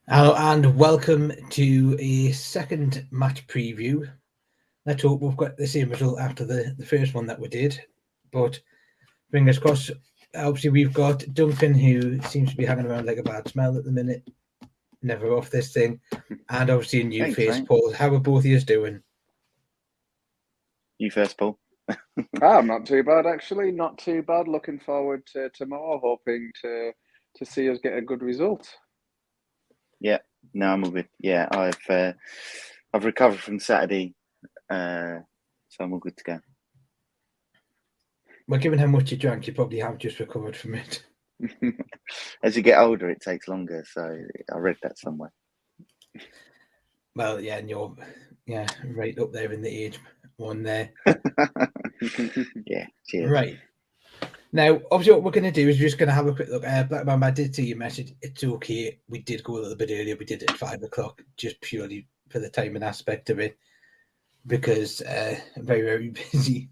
Hello and welcome to a second match preview. Let's hope we've got the same result after the first one that we did. But fingers crossed. Obviously, we've got Duncan, who seems to be hanging around like a bad smell at the minute, never off this thing. And obviously a new Thanks, face, mate. Paul. How are both of you doing? You first, Paul. I'm not too bad, actually. Not too bad. Looking forward to tomorrow, hoping to see us get a good result. Yeah, no, I'm all good. Yeah, I've recovered from Saturday, so I'm all good to go. Well, given how much you drank, you probably have just recovered from it. As you get older, it takes longer. So I read that somewhere. Well, yeah, and you're right up there in the age one there. Yeah, cheers. Right. Now, obviously, what we're going to do is we're just going to have a quick look. Black Mamba, I did see your message. It's okay. We did go a little bit earlier. We did it at 5:00, just purely for the timing aspect of it, because very, very busy.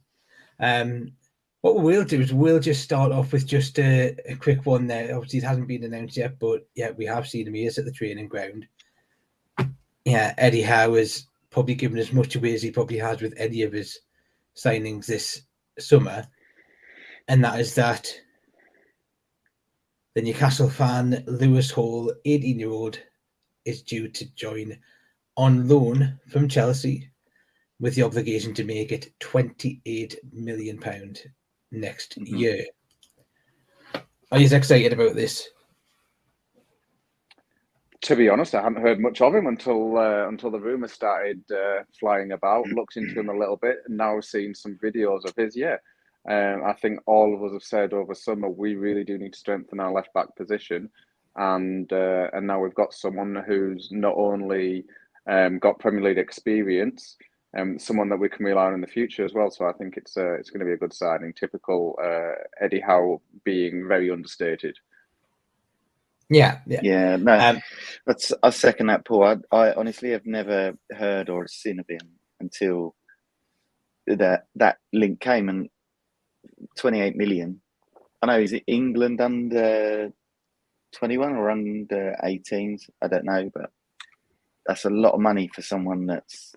What we will do is we'll just start off with just a quick one there. Obviously, it hasn't been announced yet, but yeah, we have seen him. He is at the training ground. Yeah, Eddie Howe has probably given as much away as he probably has with any of his signings this summer. And that is that the Newcastle fan, Lewis Hall, 18-year-old, is due to join on loan from Chelsea with the obligation to make it £28 million next year. Are you excited about this? To be honest, I hadn't heard much of him until the rumours started flying about. Looked into him a little bit, and now seen some videos of his. Yeah, I think all of us have said over summer we really do need to strengthen our left back position, and now we've got someone who's not only got Premier League experience, someone that we can rely on in the future as well. So I think it's going to be a good signing. Typical Eddie Howe being very understated. Yeah. No, I second that, Paul. I honestly have never heard or seen of him until that link came, and 28 million. I know, is it England under 21 or under 18s? I don't know, but that's a lot of money for someone that's,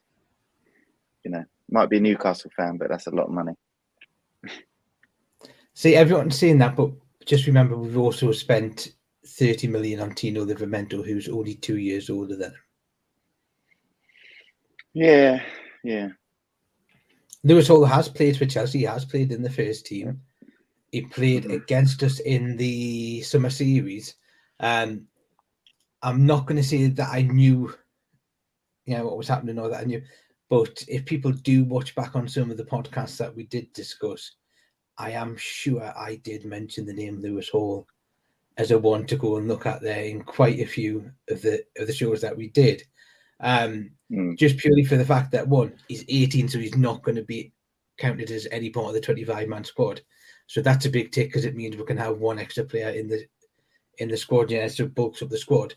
might be a Newcastle fan, but that's a lot of money. See, everyone's saying that, but just remember we've also spent 30 million on Tino Livramento, who's only 2 years older than him. Yeah. Lewis Hall has played for Chelsea. He has played in the first team. He played against us in the summer series. I'm not going to say that I knew, what was happening or that I knew, but if people do watch back on some of the podcasts that we did discuss, I am sure I did mention the name Lewis Hall as a one to go and look at there in quite a few of the shows that we did. Just purely for the fact that, one, he's 18, so he's not going to be counted as any part of the 25-man squad. So that's a big tick because it means we can have one extra player in the squad, so bulks up the squad.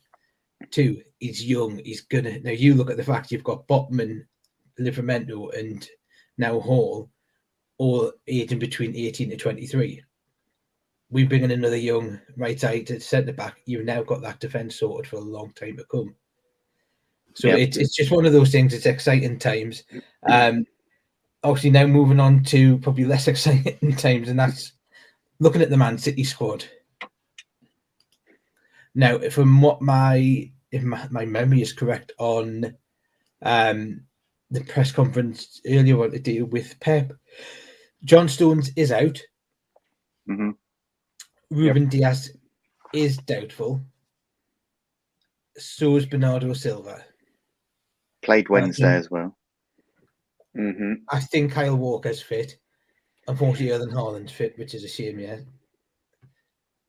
Two, he's young. He's gonna now. You look at the fact you've got Botman, Livramento, and now Hall, all aging between 18 to 23. We bring in another young right-sided centre back. You've now got that defence sorted for a long time to come. So it's just one of those things. It's exciting times. Obviously, now moving on to probably less exciting times, and that's looking at the Man City squad. Now, from what if my memory is correct on the press conference earlier on to do with Pep, John Stones is out. Mm-hmm. Ruben Diaz is doubtful. So is Bernardo Silva. Played Wednesday as well. I think Kyle Walker's fit. Unfortunately, Erling Haaland's fit, which is a shame, yeah.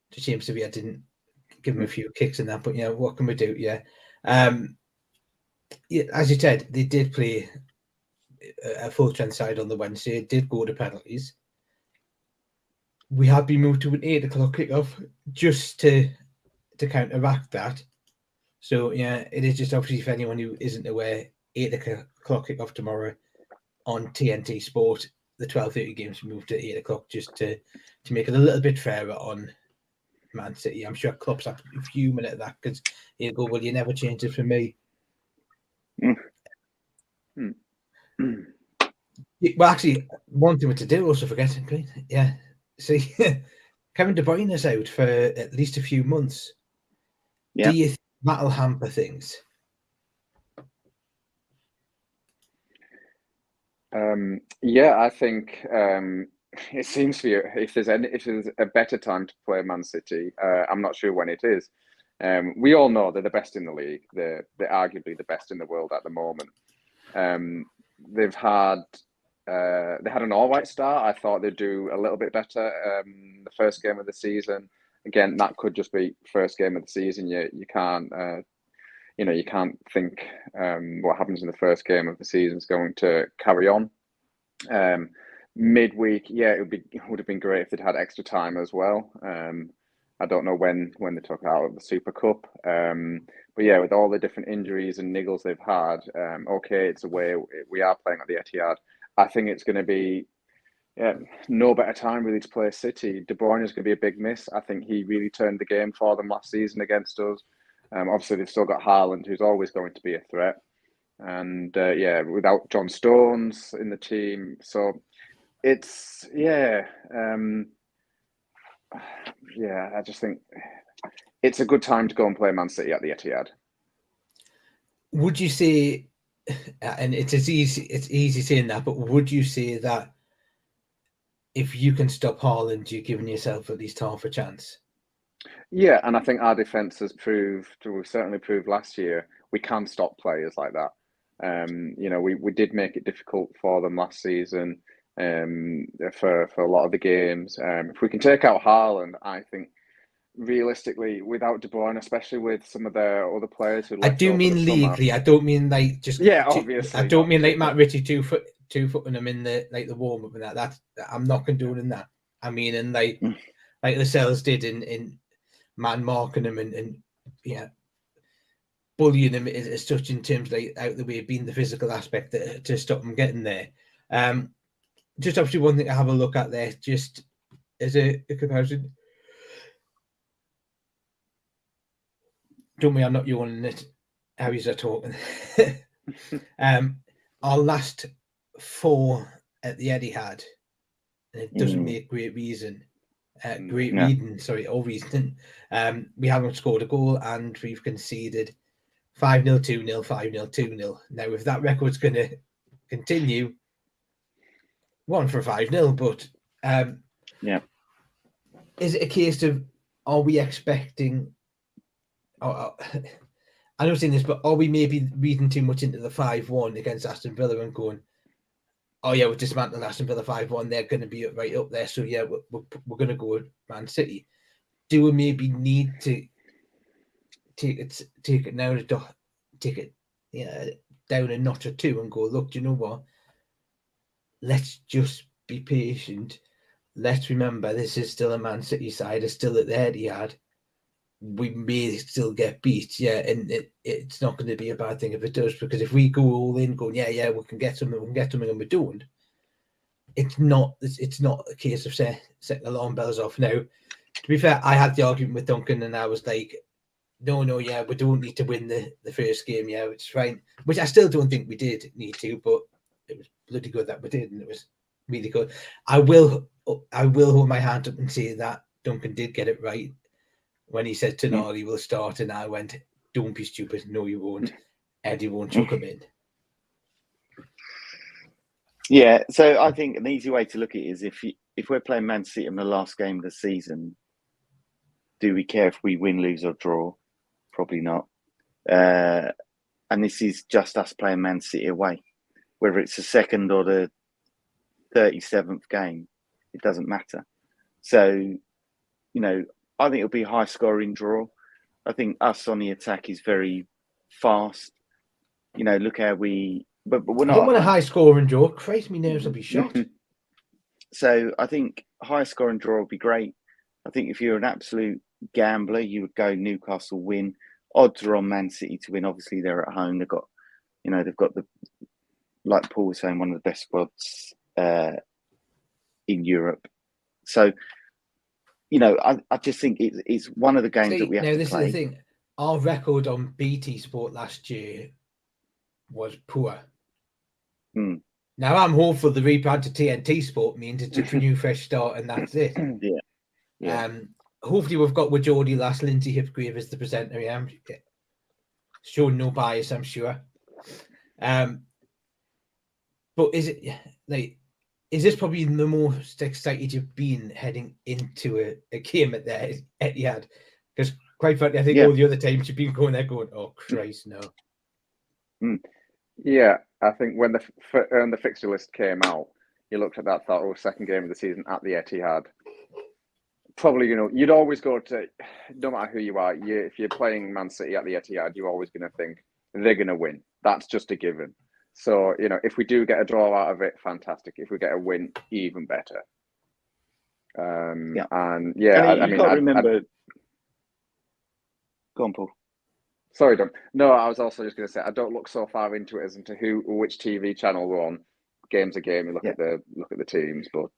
It's a shame to be I didn't give him a few kicks in that, but what can we do? Yeah. As you said, they did play a full strength side on the Wednesday. It did go to penalties. We have been moved to an 8:00 kickoff just to counteract that. So it is just obviously for anyone who isn't aware, 8:00 kickoff tomorrow on TNT Sport. The 12:30 games moved to 8:00 just to make it a little bit fairer on Man City. I'm sure Klopp's fuming at that because he'll go, well, you never changed it for me. Well, actually, one thing to do, also forgetting, yeah. See, Kevin De Bruyne is out for at least a few months. Yeah. Do you think that'll hamper things? Yeah, I think it seems for you if there's a better time to play Man City, I'm not sure when it is. We all know they're the best in the league. They're arguably the best in the world at the moment. They had an all right start. I thought they'd do a little bit better the first game of the season. Again, that could just be first game of the season. You can't you can't think what happens in the first game of the season is going to carry on. Midweek, yeah, it would have been great if they'd had extra time as well. I don't know when they took out of the Super Cup, but yeah, with all the different injuries and niggles they've had, okay, it's away. We are playing at the Etihad. I think it's going to be no better time really to play City. De Bruyne is going to be a big miss. I think he really turned the game for them last season against us. Obviously, they've still got Haaland, who's always going to be a threat. And without John Stones in the team. So it's, I just think it's a good time to go and play Man City at the Etihad. Would you say, and it's easy saying that, but would you say that if you can stop Haaland, you're giving yourself at least half a chance? Yeah, and I think our defence has we've certainly proved last year, we can stop players like that. We did make it difficult for them last season for a lot of the games. If we can take out Haaland, I think realistically, without De Bruyne, especially with some of the other players who I do mean legally. I don't mean like just. Yeah, obviously. I don't mean like Matt Ritchie two-footing them in the warm up and that. I'm not condoning that. I mean, and like the Cells did in man marking them and bullying them as such in terms like out the way, being the physical aspect to stop them getting there. Just obviously one thing to have a look at there, just as a comparison. Don't me, I'm not yawning it. How is that talking? Our last 4 at the Etihad, and it doesn't make great reason. Reason. We haven't scored a goal and we've conceded 5-0, 2-0, 5-0, 2-0. Now, if that record's going to continue, 1 for 5-0, but is it a case of, are we expecting? I don't saying this, but are we maybe reading too much into the 5-1 against Aston Villa and going, oh yeah, we're dismantling Aston Villa 5-1, they're going to be right up there, so yeah, we're going to go with Man City. Do we maybe need to take it now to take it down a notch or 2 and go, look, do you know what? Let's just be patient. Let's remember this is still a Man City side, it's still at the Etihad. We may still get beat, and it's not going to be a bad thing if it does, because if we go all in going, we can get something, and we don't, it's not a case of setting alarm bells off. Now, to be fair, I had the argument with Duncan, and I was like, no, we don't need to win the first game, it's fine, which I still don't think we did need to, but it was bloody good that we did, and it was really good. I will hold my hand up and say that Duncan did get it right when he said Tonali will start, and I went, don't be stupid. No, you won't. Eddie won't chuck him in. Yeah, so I think an easy way to look at it is if we're playing Man City in the last game of the season, do we care if we win, lose or draw? Probably not. And this is just us playing Man City away. Whether it's the second or the 37th game, it doesn't matter. So, I think it'll be a high-scoring draw. I think us on the attack is very fast. Look how we... But we're not... I don't want a high-scoring draw. Christ, me nerves will be shot. So I think high-scoring draw would be great. I think if you're an absolute gambler, you would go Newcastle win. Odds are on Man City to win. Obviously, they're at home. They've got the, like Paul was saying, one of the best squads in Europe. So I just think it's one of the games that we have to play. Now, this is the thing. Our record on BT Sport last year was poor. Now, I'm hopeful the rebrand to TNT Sport means it's a new fresh start and that's it. Hopefully we've got with Geordie last, Lindsay Hipgrave as the presenter. I'm showing no bias, I'm sure. But is this probably the most excited you've been heading into a game at the Etihad? Because quite frankly, I think all the other times you've been going there going, oh Christ, no. Yeah, I think when the fixture list came out, you looked at that, thought, second game of the season at the Etihad. Probably, you'd always go to, no matter who you are, if you're playing Man City at the Etihad, you're always going to think they're going to win. That's just a given. So, if we do get a draw out of it, fantastic. If we get a win, even better. I remember. Go on, Paul. Sorry, Dom. No, I was also just going to say I don't look so far into it as into which TV channel we're on. Game's a game. You look at the teams, but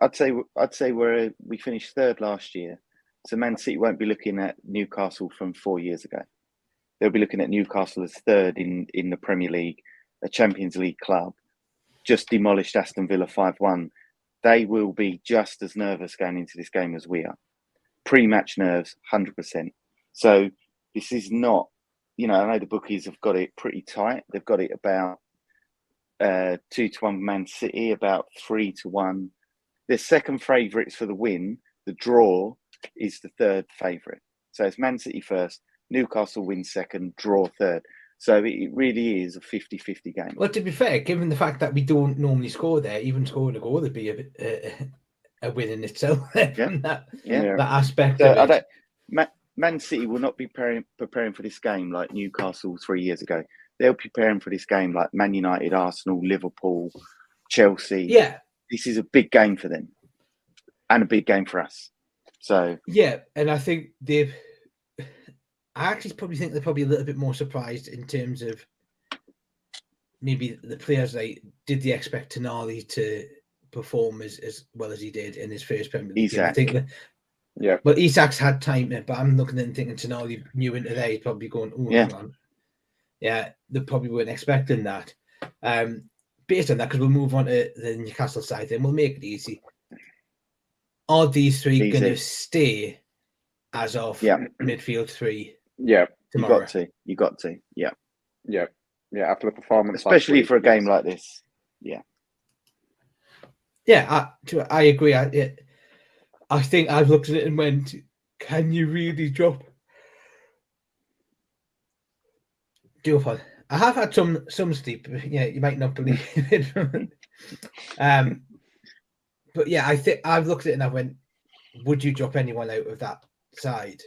I'd say we finished third last year, so Man City won't be looking at Newcastle from 4 years ago. They'll be looking at Newcastle as third in the Premier League, a Champions League club, just demolished Aston Villa 5-1. They will be just as nervous going into this game as we are. Pre-match nerves, 100%. So this is not, I know the bookies have got it pretty tight. They've got it about 2-1 Man City, about 3-1. Their second favourites for the win. The draw is the third favourite. So it's Man City first, Newcastle wins second, draw third. So it really is a 50-50 game. Well, to be fair, given the fact that we don't normally score there, even scoring a goal would be a win in itself. That aspect of it. Man City will not be preparing for this game like Newcastle 3 years ago. They'll be preparing for this game like Man United, Arsenal, Liverpool, Chelsea. Yeah. This is a big game for them and a big game for us. So and I think I actually probably think they're probably a little bit more surprised in terms of maybe the players did they expect Tonali to perform as well as he did in his first Premier League game. I think well, Isak's had time, but I'm looking at him thinking Tonali new into there, he's probably going, hang on. Yeah, they probably weren't expecting that. Based on that, because we'll move on to the Newcastle side, then we'll make it easy. Are these three going to stay as of midfield three? Yeah, tomorrow? You got to. Yeah. After the performance, especially for a game like this. Yeah. Yeah, I agree. I think I've looked at it and went, "Can you really drop?" I have had some sleep. Yeah, you might not believe it. But yeah, I think I've looked at it and I went, would you drop anyone out of that side?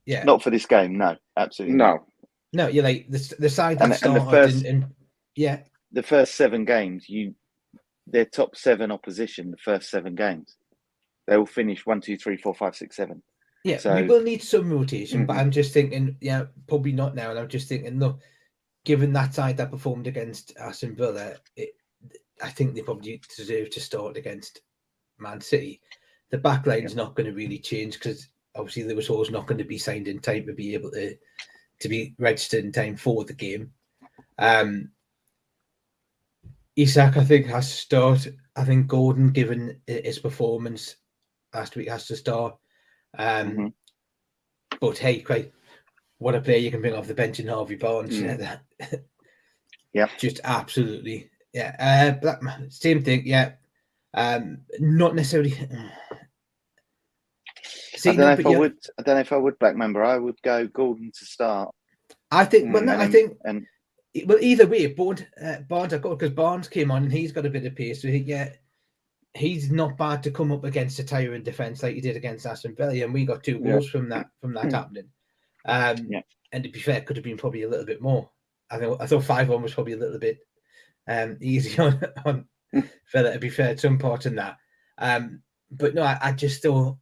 Yeah. Not for this game, no. Absolutely no. No, you're like the side that started the first 7 games, their top 7 opposition, the first 7 games. They will finish 1, 2, 3, 4, 5, 6, 7. Yeah, so, we will need some rotation, but I'm just thinking, probably not now. And I'm just thinking, look, given that side that performed against Aston Villa, I think they probably deserve to start against Man City. The back line is not going to really change because obviously Lewis Hall's not going to be signed in time to be able to be registered in time for the game. Isak, I think, has to start. I think Gordon, given his performance last week, has to start. But hey, Craig, what a player you can bring off the bench in Harvey Barnes. Just absolutely. Same thing. Not necessarily. I don't know if I would Black Member. I would go Gordon to start. I think. Well, either way, Barnes are good because Barnes came on and he's got a bit of pace. So he's not bad to come up against a tiring defense like he did against Aston Villa, and we got 2 goals from that happening. And to be fair, it could have been probably a little bit more. I thought 5-1 was probably a little bit easy on Villa, to be fair, at some part in that. But no, I just thought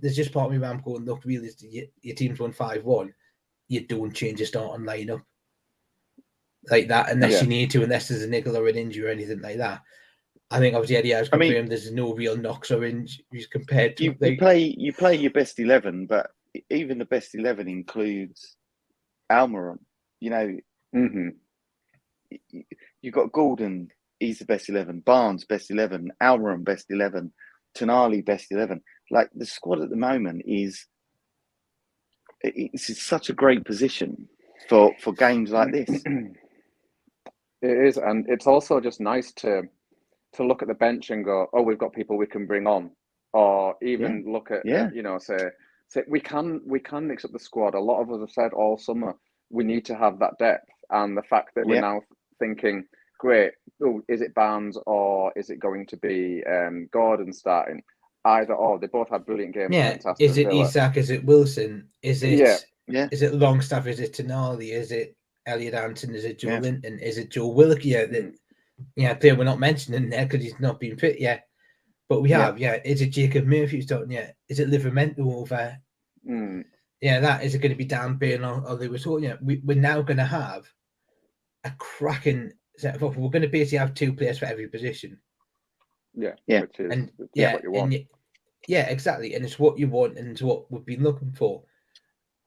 there's just part of me where I'm going, look, really, your team's won 5-1. You don't change your starting lineup like that unless you need to, unless there's a niggle or an injury or anything like that. I think obviously Eddie has confirmed there's no real knocks or injuries compared to you play your best 11, but even the best 11 includes Almiron. You know, you've got Gordon, he's the best 11. Barnes, best 11. Almiron, best 11. Tonali, best 11. Like, the squad at the moment it's in such a great position for games like this. It is, and it's also just nice to look at the bench and go, oh, we've got people we can bring on, or even look at say we can mix up the squad. A lot of us have said all summer we need to have that depth, and the fact that we're now thinking, great, is it Barnes or is it going to be Gordon starting? Either or, they both had brilliant games. Yeah, is it Isak? Is it Wilson? Is it Is it Longstaff? Is it Tonali? Is it Elliot Anderson? Is it Joe Linton? Is it Joe Willock? Player we're not mentioning there because he's not been fit yet. But we have, is it Jacob Murphy who's starting yet? Is it Livermento over? That is it going to be Dan Burn or Lewis Hall? We're now going to have a cracking set of offer. We're going to basically have 2 players for every position. Which is what you want. Exactly. And it's what you want and it's what we've been looking for.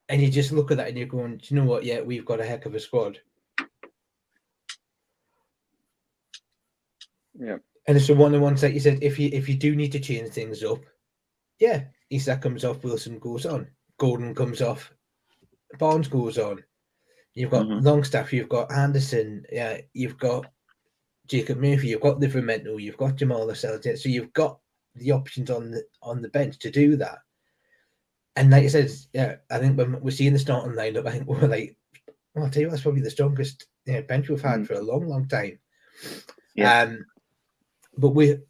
And you just look at that and you're going, do you know what? Yeah, we've got a heck of a squad. Yeah. And it's the one of the ones that you said, if you do need to change things up, Isak comes off, Wilson goes on, Gordon comes off, Barnes goes on. You've got Longstaff, you've got Anderson, you've got Jacob Murphy, you've got Livermento, you've got Jamal Lascelles. So you've got the options on the bench to do that. And like I said, I think when we're seeing the starting lineup, I think we're like, well, I'll tell you, that's probably the strongest bench we've had for a long, long time. Yeah. But it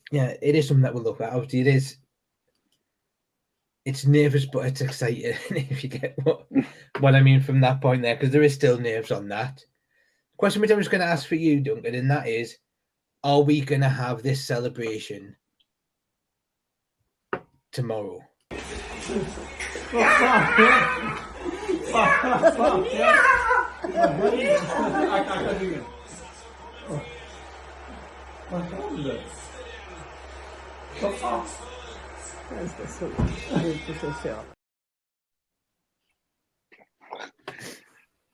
is something that we'll look at. Obviously, it's nervous, but it's exciting if you get what I mean from that point there, because there is still nerves on that. Question which I was going to ask for you, Duncan, and that is, are we going to have this celebration tomorrow?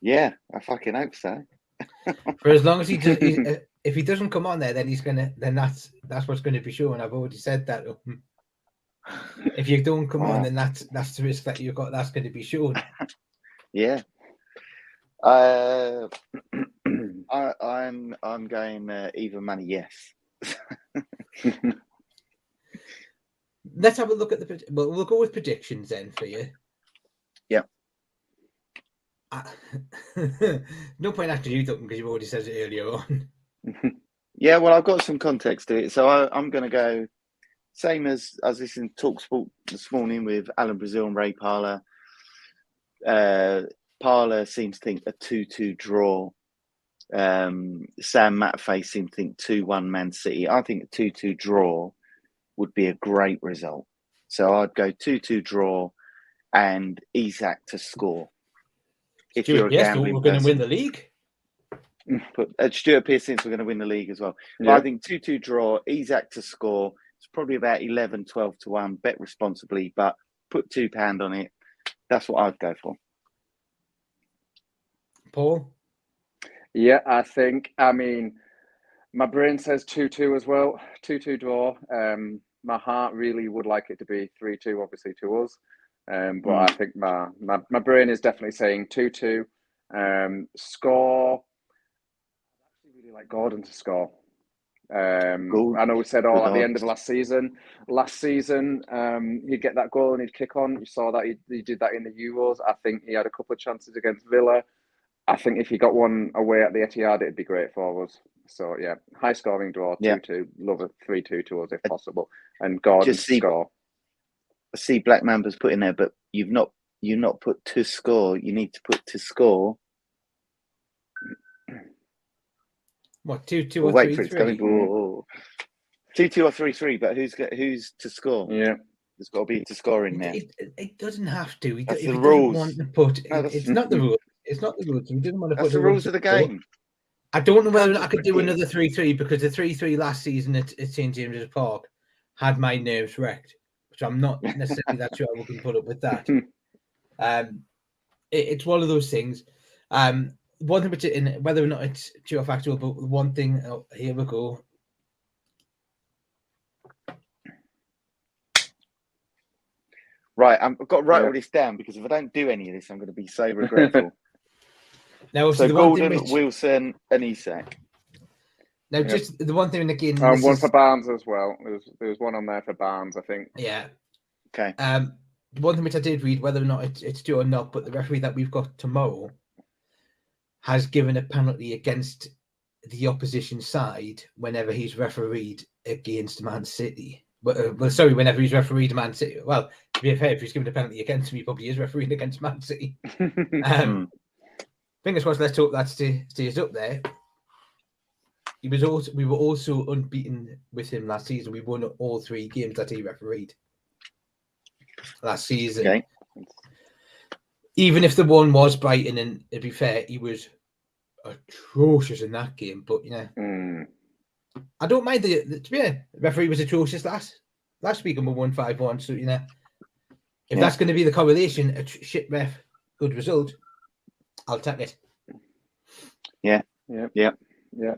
Yeah, I fucking hope so. For as long as if he doesn't come on there, then that's what's going to be shown. I've already said that. If you don't come on, then that's the risk that you've got. That's going to be shown. Yeah. I'm going even money, yes. Let's have a look at we'll go with predictions then for you. Yeah. No point after you, Duncan, because you've already said it earlier on. Yeah, well, I've got some context to it, so I'm going to go same as I was listening to TalkSport this morning with Alan Brazil and Ray Parler. Parler seems to think a 2-2 draw. Sam Matface seems to think 2-1 Man City. I think a 2-2 draw would be a great result. So I'd go 2-2 draw and Isak to score. If you're a gambling we're going to win the league. But Stuart Pearce thinks we're going to win the league as well. Yeah. But I think 2-2 draw, Isak to score. It's probably about 11, 12 to 1. Bet responsibly, but put £2 on it. That's what I'd go for. Paul? Yeah, I mean, my brain says 2-2 as well. 2-2 draw. My heart really would like it to be 3-2, obviously, to us. But I think my brain is definitely saying 2-2. Score. I actually really like Gordon to score. I know we said at the end of last season. Last season, he'd get that goal and he'd kick on. You saw that he did that in the Euros. I think he had a couple of chances against Villa. I think if he got one away at the Etihad, it'd be great for us. So yeah, high scoring draw, 2-2. Love a 3-2 to us if possible. And Gordon to score. I see Black Mamba's put in there, but you've not put to score. You need to put to score. What 2-2 or 3-3? 2-2 or 3-3. But who's to score? Yeah, there's got to be to score in there. It doesn't have to. That's the rules. Want to put, it's not the rules. It's not the rules. He doesn't want to That's put the rules of the game. I don't know whether I could do another 3-3 because the 3-3 last season at St James's Park had my nerves wrecked, which I'm not necessarily that sure we can put up with that. It's one of those things. One thing, which whether or not it's true or factual, but one thing. Oh, here we go. Right, I've got to write all this down because if I don't do any of this, I'm going to be so regretful. Now, so the Gordon, one thing Wilson, and Isak. Now, just the one thing again. One for Barnes as well. There was one on there for Barnes, I think. Yeah. Okay. One thing which I did read, whether or not it's true or not, but the referee that we've got tomorrow has given a penalty against the opposition side whenever he's refereed against Man City. Whenever he's refereed Man City. Well, to be fair, if he's given a penalty against him, he probably is refereeing against Man City. Fingers crossed. Let's hope that stays up there. We were also unbeaten with him last season. We won all 3 games that he refereed last season. Okay. Even if the one was Brighton, and to be fair, he was atrocious in that game. But I don't mind the referee was atrocious last week and we won 5-1. So if that's going to be the correlation, a shit ref, good result, I'll take it. Yeah,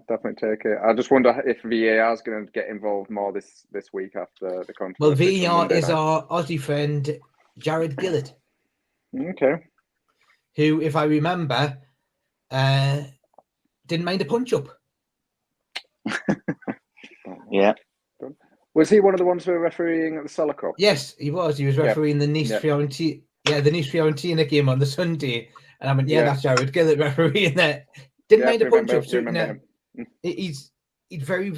definitely take it. I just wonder if VAR is going to get involved more this week after the controversy. Well, VAR is our Aussie friend Jared Gillett. Okay. Who, if I remember, didn't mind a punch-up. Yeah. Was he one of the ones who were refereeing at the Sella Cup? Yes, he was. He was refereeing the Nice Fiorentina. Yeah, the Nice Fiorentina game on the Sunday, and I went, that's Jared Gillett refereeing that. Didn't mind a punch-up. He's very.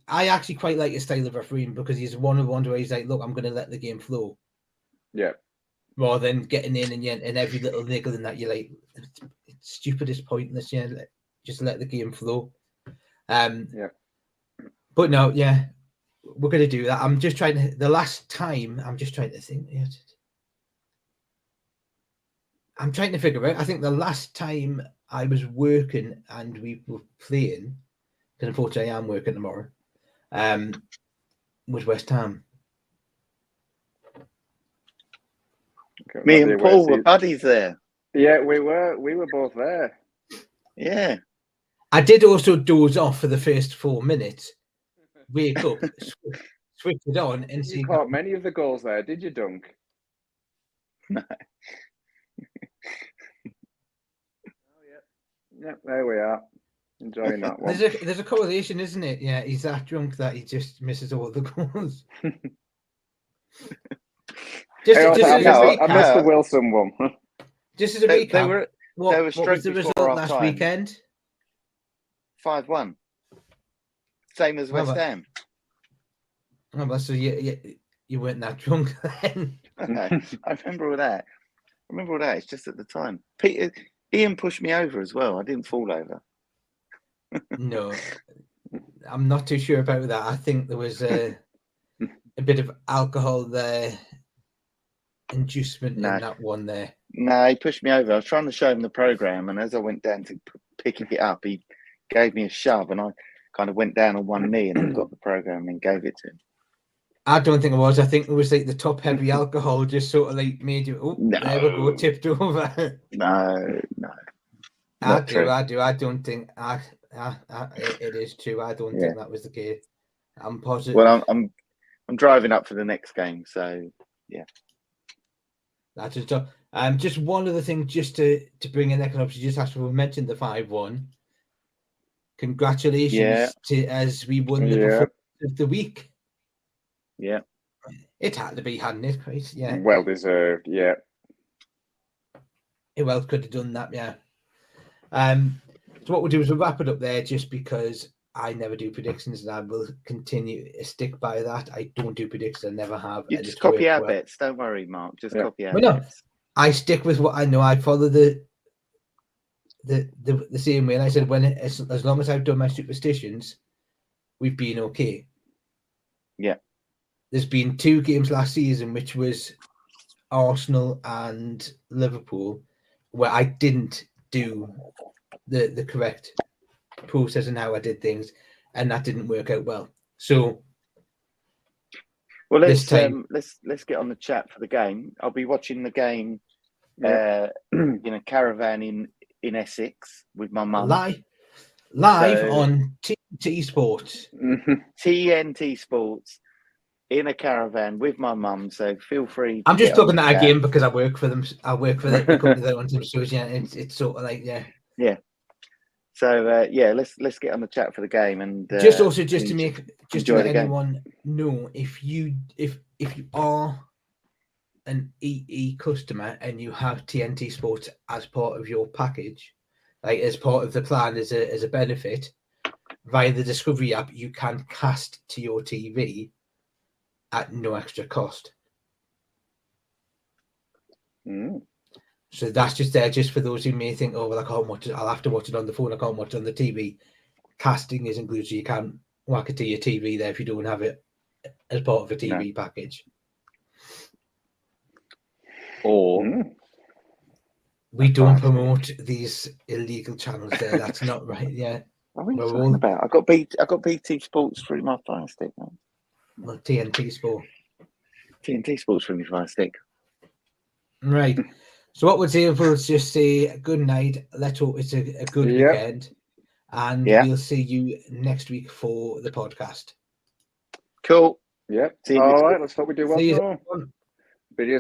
I actually quite like his style of refereeing because he's one of the ones where he's like, look, I'm going to let the game flow. Yeah. Rather than getting in and every little niggle in that, you're like, it's stupid, it's pointless. Just let the game flow. But no, we're going to do that. I'm just trying to. The last time, I'm just trying to think. I'm trying to figure out. I think the last time I was working and we were playing, because unfortunately I am working tomorrow, was West Ham. Okay, me and Paul were buddies there. Yeah, we were both there. Yeah. I did also doze off for the first 4 minutes. Wake up, switch it on, and see. You caught many of the goals there, did you, Dunk? No. Yeah, there we are. Enjoying that one. There's a correlation, isn't it? Yeah, he's that drunk that he just misses all the goals. I missed the Wilson one. Just as a recap, what was the result last weekend? 5-1. Same as West Ham. Oh, well, so you weren't that drunk then. I remember all that. It's just at the time. Ian pushed me over as well. I didn't fall over. No, I'm not too sure about that. I think there was a bit of alcohol there, inducement in that one there. No, he pushed me over. I was trying to show him the program, and as I went down to pick it up, he gave me a shove, and I kind of went down on one knee and got the program and gave it to him. I don't think it was. I think it was like the top heavy alcohol just sort of like made you, there we go, tipped over. No. I do. I don't think it is true. I don't think that was the case. I'm positive. Well, I'm driving up for the next game, so yeah. That's just just one other thing, just to bring in there, because obviously just after we mentioned the 5-1. Congratulations to as we won the performance of the week. Yeah, it had to be, hadn't it, Chris? Yeah, well deserved. Yeah, it well could have done that. Yeah. So what we'll do is we'll wrap it up there, just because I never do predictions, and I will continue to stick by that. I don't do predictions. I never have. You just copy our bets. Don't worry, Mark. Just copy our bets. I stick with what I know. I follow the same way. And I said, as long as I've done my superstitions, we've been okay. Yeah. There's been 2 games last season, which was Arsenal and Liverpool, where I didn't do the correct process and how I did things, and that didn't work out well. So, well, let's get on the chat for the game. I'll be watching the game in a caravan in Essex with my mum. Live on TNT Sports. TNT Sports in a caravan with my mum. So feel free. I'm just looking at a game because I work for them. I work for the company that owns them. So yeah, it's sort of like yeah. So let's get on the chat for the game and just to let anyone know, if you are an EE customer and you have TNT Sports as part of your package, like as part of the plan as a benefit, via the Discovery app, you can cast to your TV at no extra cost. So that's just there, just for those who may think, oh well, I can't watch it. I'll have to watch it on the phone. I can't watch it on the TV. Casting is included, so you can whack it to your TV there if you don't have it as part of a TV package. Or we don't promote these illegal channels there. That's not right. Yeah. What are you talking about? I got BT Sports through my Fire Stick, man. Well, TNT Sport. TNT Sports through my Fire Stick. Right. So what we'll say, we'll just say good night. Let's hope it's a good weekend. And we'll see you next week for the podcast. Cool. Yep. All right. Let's hope we do well. See you. Videos.